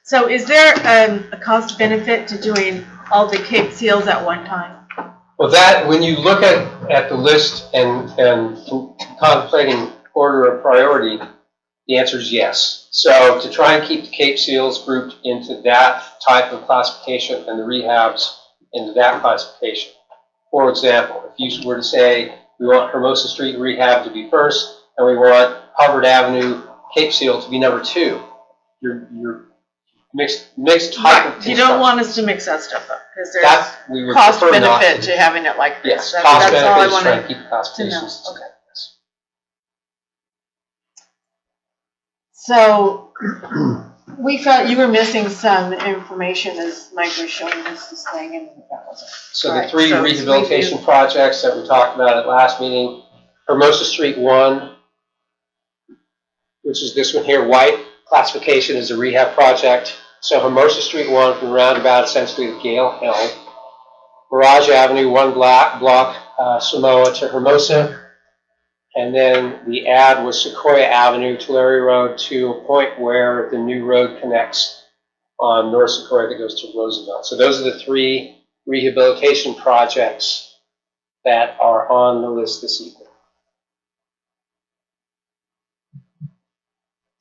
A: So is there a cost benefit to doing all the Cape Seals at one time?
J: Well, that, when you look at the list and contemplating order of priority, the answer is yes. So to try and keep the Cape Seals grouped into that type of classification and the rehabs into that classification. For example, if you were to say we want Hermosa Street rehab to be first, and we want Harvard Avenue Cape Seal to be number 2, you're mixed type of construction.
A: You don't want us to mix that stuff up, because there's
J: That we would
A: cost
J: prefer not
A: benefit
J: to.
A: to having it like this.
J: Yes,
A: That's
J: cost
A: all I
J: benefits, trying to
A: wanted
J: keep the classifications.
A: to know. Okay. So, we felt you were missing some information as Mike was showing us this thing, and that wasn't.
J: So the
A: Right,
J: three
A: so it's
J: rehabilitation projects that we talked about at last meeting, Hermosa Street 1, which is this one here, white, classification is a rehab project. So Hermosa Street 1 from roundabout essentially to Gale Hill. Mirage Avenue, 1 block, Samoa to Hermosa. And then the add was Sequoia Avenue, Tulare Road to a point where the new road connects on North Sequoia that goes to Roosevelt. So those are the 3 rehabilitation projects that are on the list this evening.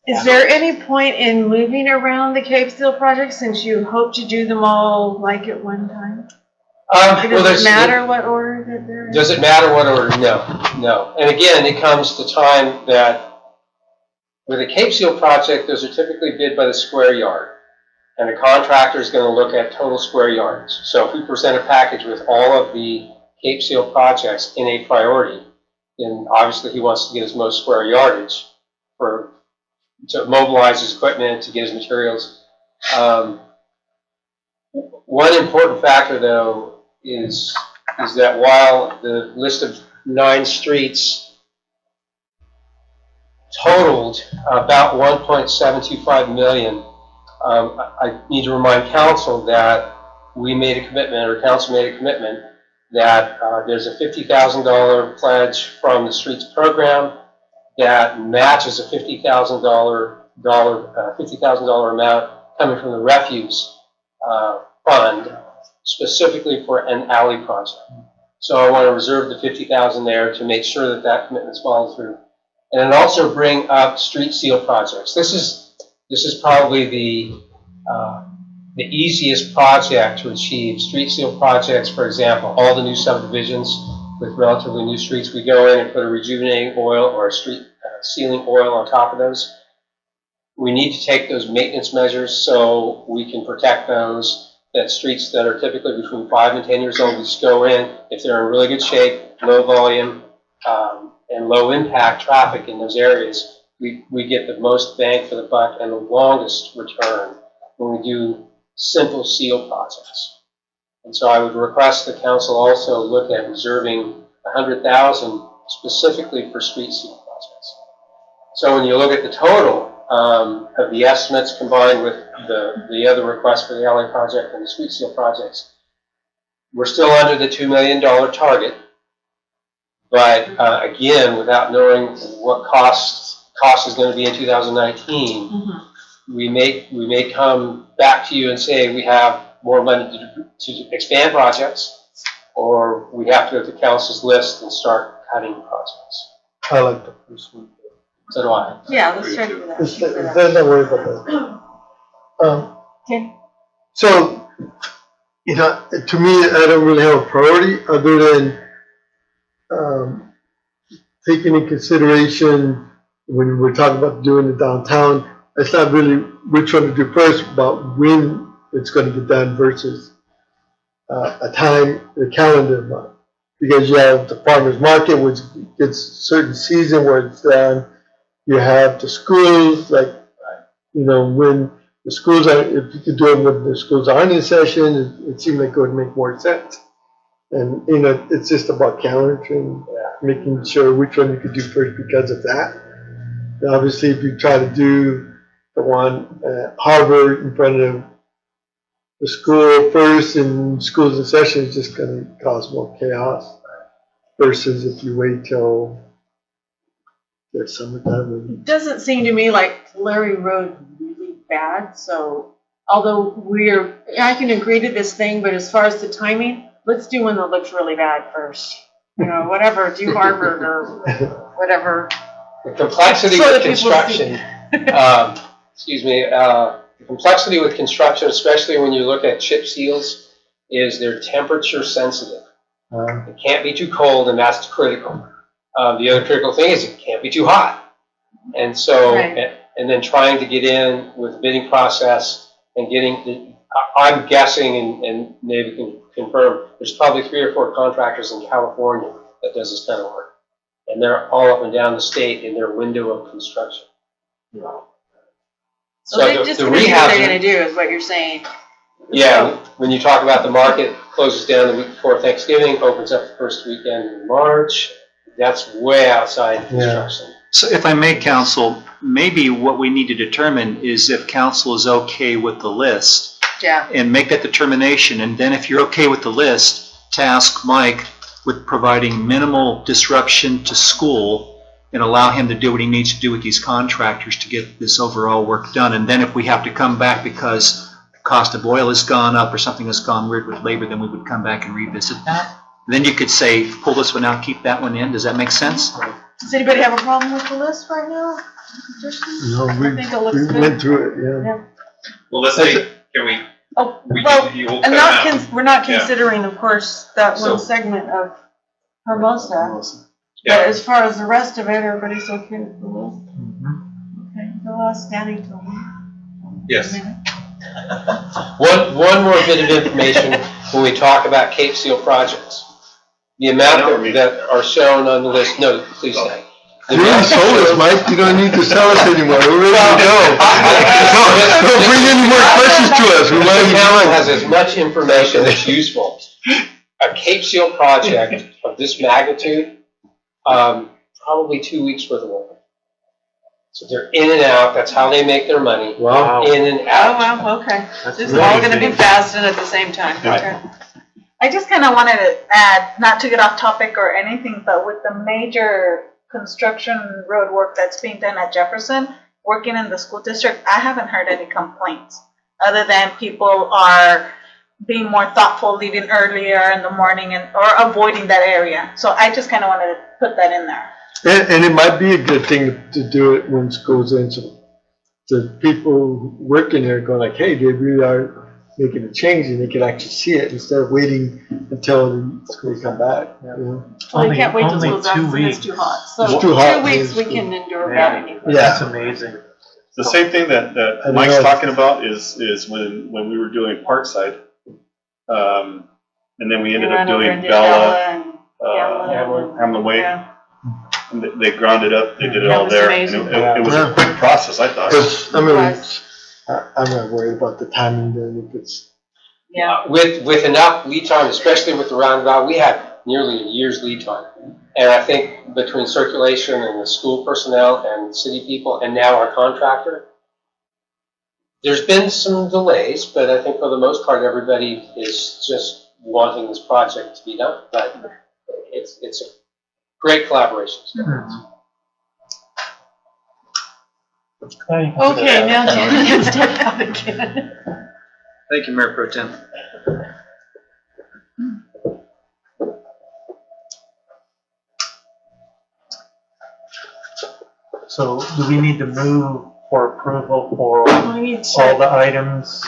A: Is there any point in moving around the Cape Steel project, since you hope to do them all like at one time? Does it matter what order that they're in?
J: Does it matter what order? No. And again, it comes to time that with a Cape Seal project, those are typically bid by the square yard. And the contractor is going to look at total square yards. So if we present a package with all of the Cape Seal projects in a priority, then obviously he wants to get his most square yardage to mobilize his equipment, to get his materials. One important factor, though, is that while the list of 9 streets totaled about $1.725 million, I need to remind council that we made a commitment, or council made a commitment, that there's a $50,000 pledge from the streets program that matches a $50,000 amount coming from the refuse fund, specifically for an alley project. So I want to reserve the $50,000 there to make sure that that commitment is followed through. And then also bring up street seal projects. This is probably the easiest project to achieve. Street seal projects, for example, all the new subdivisions with relatively new streets, we go in and put a rejuvenating oil or a street sealing oil on top of those. We need to take those maintenance measures so we can protect those. That streets that are typically between 5 and 10 years old, we just go in. If they're in really good shape, low volume, and low impact traffic in those areas, we get the most bang for the buck and the longest return when we do simple seal projects. And so I would request the council also look at reserving $100,000 specifically for street seal projects. So when you look at the total of the estimates combined with the other request for the alley project and the street seal projects, we're still under the $2 million target. But again, without knowing what cost is going to be in 2019, we may come back to you and say we have more money to expand projects, or we have to go to council's list and start cutting projects.
C: I like the first one.
J: So do I.
A: Yeah, let's try to do that.
C: Let's not worry about that.
A: Okay.
C: So, to me, I don't really have a priority other than taking in consideration when we're talking about doing the downtown. It's not really which one to do first, but when it's going to get done versus a time, the calendar month. Because you have the farmer's market, which gets a certain season where it's done. You have the schools, like, when the schools are, if you could do it when the schools aren't in session, it seemed like it would make more sense. And, it's just about calendaring, making sure which one you could do first because of that. And obviously, if you try to do the one at Harvard in front of the school first and schools in session, it's just going to cause more chaos versus if you wait till the summertime.
A: It doesn't seem to me like Larry Road really bad, so although I can agree to this thing, but as far as the timing, let's do one that looks really bad first. Whatever, do Harvard or whatever.
J: The complexity with construction, the complexity with construction, especially when you look at chip seals, is they're temperature sensitive. It can't be too cold, and that's critical. The other critical thing is it can't be too hot. And so, and then trying to get in with the bidding process and I'm guessing, and maybe can confirm, there's probably 3 or 4 contractors in California that does this kind of work. And they're all up and down the state in their window of construction.
A: So they're just gonna do what they're gonna do, is what you're saying.
J: Yeah, when you talk about the market closes down the week before Thanksgiving, opens up the first weekend in March, that's way outside construction.
I: So if I may, council, maybe what we need to determine is if council is okay with the list
A: Yeah.
I: and make that determination. And then if you're okay with the list, task Mike with providing minimal disruption to school and allow him to do what he needs to do with these contractors to get this overall work done. And then if we have to come back because the cost of oil has gone up or something has gone weird with labor, then we would come back and revisit that. And then you could say, pull this one out, keep that one in. Does that make sense?
A: Does anybody have a problem with the list right now?
C: No,
A: I think it looks
C: we
A: good.
C: went through it, yeah.
K: Well, let's say, can we,
A: Oh,
K: we
A: well,
K: you will
A: and
K: cut
A: not,
K: out.
A: we're not
K: Yeah.
A: considering, of course, that
K: So-
A: one segment of Hermosa.
K: Yeah.
A: But as far as the rest of it, everybody's okay with the list? Okay, the last Danny told me.
K: Yes.
J: One more bit of information when we talk about Cape Seal projects. The amount that are shown on the list, no, please stay.
C: You already sold us, Mike, you don't need to sell us anymore, we're ready to go. Don't bring any more questions to us, we
J: The
C: might be
J: council
C: done.
J: has as much information that's useful. A Cape Seal project of this magnitude, probably 2 weeks worth of work. So they're in and out, that's how they make their money.
C: Wow.
J: In and
A: Oh,
J: out.
A: wow, okay.
E: That's
A: This is
E: really
A: all gonna be
E: big.
A: fast and at the same time. Okay.
F: I just kind of wanted to add, not to get off topic or anything, but with the major construction road work that's being done at Jefferson, working in the school district, I haven't heard any complaints, other than people are being more thoughtful, leaving earlier in the morning or avoiding that area. So I just kind of wanted to put that in there.
C: And it might be a good thing to do it when school's in, so the people working there go like, hey, they really are making a change, and they can actually see it instead of waiting until the school come back, you know?
A: Well, we can't wait till
E: Only
A: school's out
E: 2
A: because it's
E: weeks.
A: too hot.
C: It's
A: So
C: too hot,
A: 2 weeks we
C: yes.
A: can endure without anything.
E: That's amazing.
G: The same thing that
C: I don't
G: Mike's
C: know.
G: talking about is when we were doing Parkside. And then we ended up doing Bella, Hamlin Way.
A: Yeah.
G: And they ground it up, they did it
A: That
G: all
A: was
G: there.
A: amazing.
G: And it was a quick process, I thought.
C: Because, I mean,
A: Was.
C: I'm not worried about the timing then, if it's,
A: Yeah.
J: With enough lead time, especially with the roundabout, we had nearly a year's lead time. And I think between circulation and the school personnel and city people and now our contractor, there's been some delays, but I think for the most part, everybody is just wanting this project to be done. But it's a great collaboration.
A: Okay, now Danny can step out again.
I: Thank you, Mayor Pro Tem.
E: So do we need to move for approval for
A: We need
E: all
A: to,
E: the items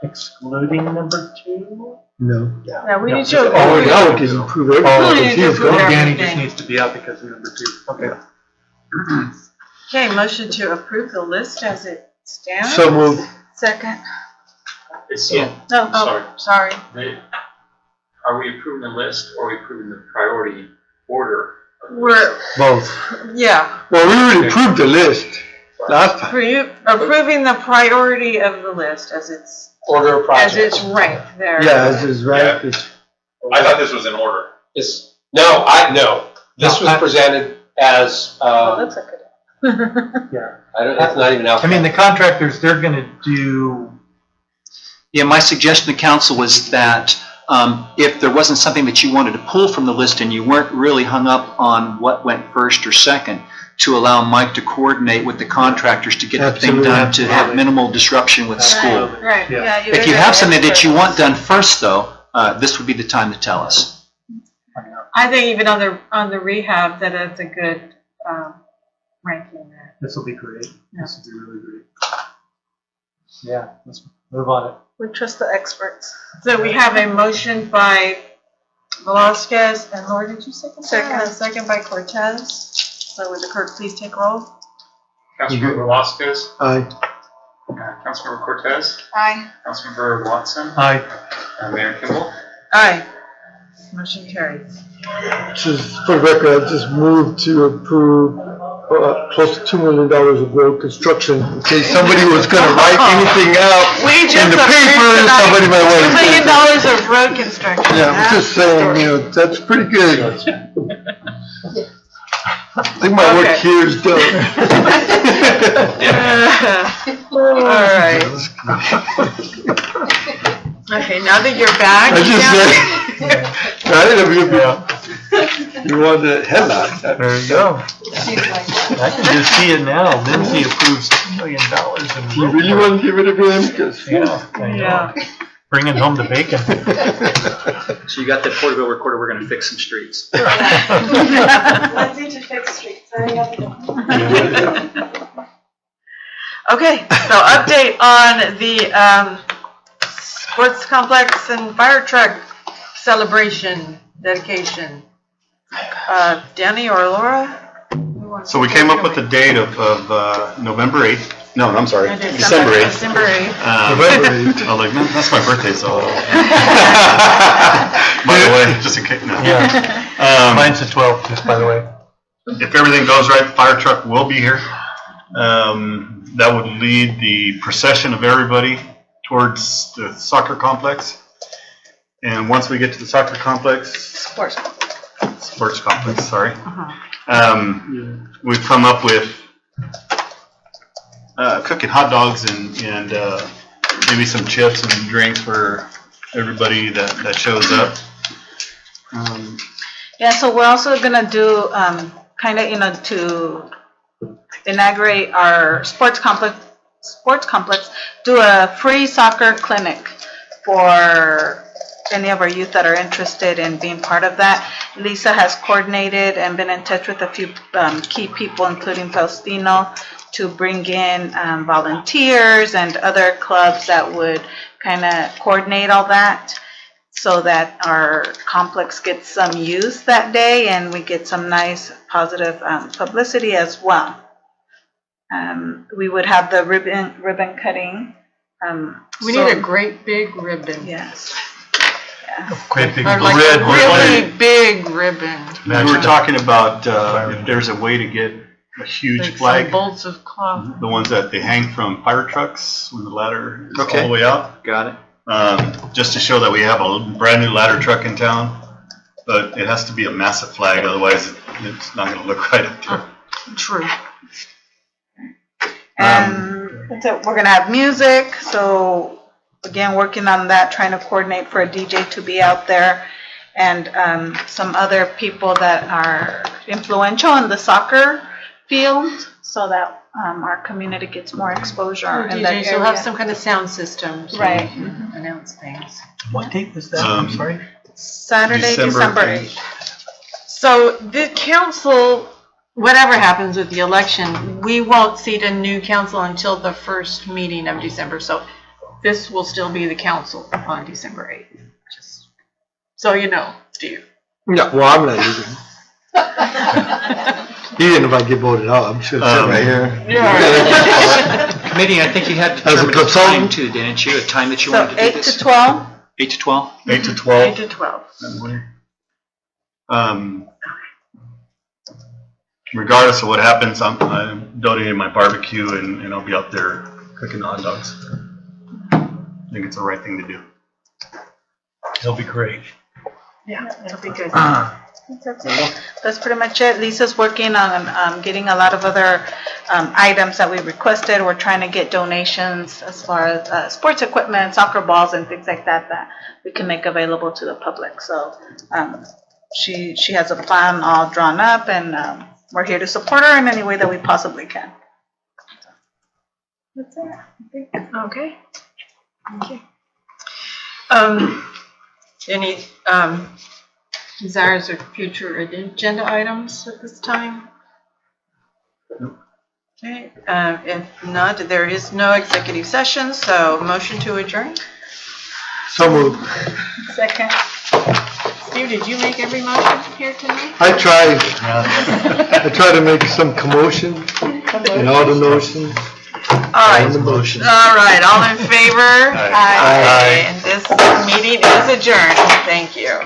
E: excluding number 2?
C: no.
A: yeah, we
E: No,
A: need
E: just
A: to.
C: Oh,
A: approve-
C: now we can improve everything.
E: Oh,
A: We need to
C: He's
A: approve
C: gone.
E: Danny just
A: everything.
E: needs to be out because of number 2. Okay.
A: Okay, motion to approve the list as it stands.
C: So moved.
F: Second.
I: Yeah.
A: No,
K: Sorry.
A: oh, sorry.
K: Are we approving the list or are we approving the priority order?
A: We're,
C: Both.
A: yeah,
C: Well, we already approved the list last time.
A: approving the priority of the list as it's,
J: Order of
A: as
J: projects.
A: it's ranked there.
C: Yeah, this is right. It's-
K: I thought this was in order.
J: No. This was presented as,
F: Oh, looks like it.
J: it's not even out.
E: I mean, the contractors, they're gonna do,
I: Yeah, my suggestion to council was that if there wasn't something that you wanted to pull from the list and you weren't really hung up on what went first or second, to allow Mike to coordinate with the contractors to get the thing
C: Absolutely,
I: done, to have
E: absolutely.
I: minimal disruption with school.
A: Right,
E: Yeah.
A: yeah.
I: If you have something that you want done first, though, this would be the time to tell us.
A: I think even on the rehab, that it's a good, ranking there.
E: this will be great. This will be really great. Yeah, let's move on it.
F: We trust the experts.
A: So we have a motion by Velasquez, and Laura, did you second that?
F: Second.
A: And a second by Cortez. So would the clerk please take roll?
K: Councilmember Velasquez,
C: Aye.
B: Councilmember Cortez,
F: Aye.
B: Councilmember Watson,
E: Aye.
B: Mayor Kimball.
A: Aye. Motion carries.
C: Just for the record, I just moved to approve close to $2 million of road construction in case somebody was gonna write anything out
A: We just
C: in the
A: approved
C: paper,
A: tonight
C: somebody might want to
A: $2
C: say
A: million
C: that.
A: of road construction.
C: Yeah, I'm just saying, you know, that's pretty good. I think my work
A: Okay.
C: here is done.
A: All right. Okay, now that you're back.
C: I just
A: yeah.
C: said, you want the headline.
E: There you go. I can just see it now. Lindsay approves $2 million
C: Do you really want to give it to him? 'Cause-
E: Yeah, I know.
A: Yeah.
E: Bringing home the bacon.
I: So you got that Porterville recorder, we're gonna fix some streets.
H: Lindsay to fix streets.
A: Okay, so update on the sports complex and fire truck celebration dedication. Danny or Laura?
G: So we came up with the date of November 8th. No, I'm sorry, December 8th.
A: December 8th.
C: November 8th.
G: Oh, like, no, that's my birthday, so. By the way, just in case, no.
E: Yeah. Mine's the 12th, just by the way.
G: If everything goes right, the fire truck will be here. That would lead the procession of everybody towards the soccer complex. And once we get to the soccer complex, sports complex, sorry. We've come up with cooking hot dogs and maybe some chips and drinks for everybody that shows up.
F: Yeah, so we're also gonna do, kind of, you know, to inaugurate our sports complex, do a free soccer clinic for any of our youth that are interested in being part of that. Lisa has coordinated and been in touch with a few key people, including Faustino, to bring in volunteers and other clubs that would kind of coordinate all that, so that our complex gets some use that day and we get some nice positive publicity as well. We would have the ribbon cutting.
A: We need a great big ribbon.
F: Yes.
E: Great big
A: Or like
E: red
A: a really big ribbon.
G: We were talking about if there's a way to get a huge
A: Like some
G: flag,
A: bolts of cloth.
G: the ones that they hang from fire trucks when the ladder is all
I: Okay.
G: the way out.
I: Got it.
G: Just to show that we have a brand new ladder truck in town. But it has to be a massive flag, otherwise it's not gonna look right up there.
A: True.
F: And so we're gonna have music, so again, working on that, trying to coordinate for a DJ to be out there, and some other people that are influential in the soccer field, so that our community gets more exposure in that
A: DJs will have
F: area.
A: some kind of sound system to
F: Right.
A: announce things.
E: What date was that? I'm sorry.
F: Saturday, December 8th.
A: So the council, whatever happens with the election, we won't seat a new council until the first meeting of December. So this will still be the council on December 8th. Just so you know, Steve.
C: Yeah, well, I'm not even. Even if I get voted out, I'm sure it's right here.
I: Committee, I think you had
C: As a
I: determined a time
C: consultant.
I: too, didn't you? A time that you
F: So
I: wanted to do
F: 8
I: this?
F: to 12?
I: 8 to 12?
G: 8 to
A: 8
G: 12.
A: to 12.
G: Regardless of what happens, I'm donating my barbecue and I'll be out there cooking the hot dogs. I think it's the right thing to do.
E: It'll be great.
A: Yeah, that'll be good.
F: That's pretty much it. Lisa's working on getting a lot of other items that we requested. We're trying to get donations as far as sports equipment, soccer balls, and things like that that we can make available to the public. So she has a plan all drawn up, and we're here to support her in any way that we possibly can. That's it.
A: Okay. Thank you. Any desires or future agenda items at this time? Okay, if not, there is no executive session, so motion to adjourn.
C: So moved.
F: Second.
A: Steve, did you make every motion here tonight?
C: I tried to make some commotion in all the motions.
A: All right.
C: On the motion.
A: All right, all in favor?
C: Aye.
A: And this meeting is adjourned. Thank you.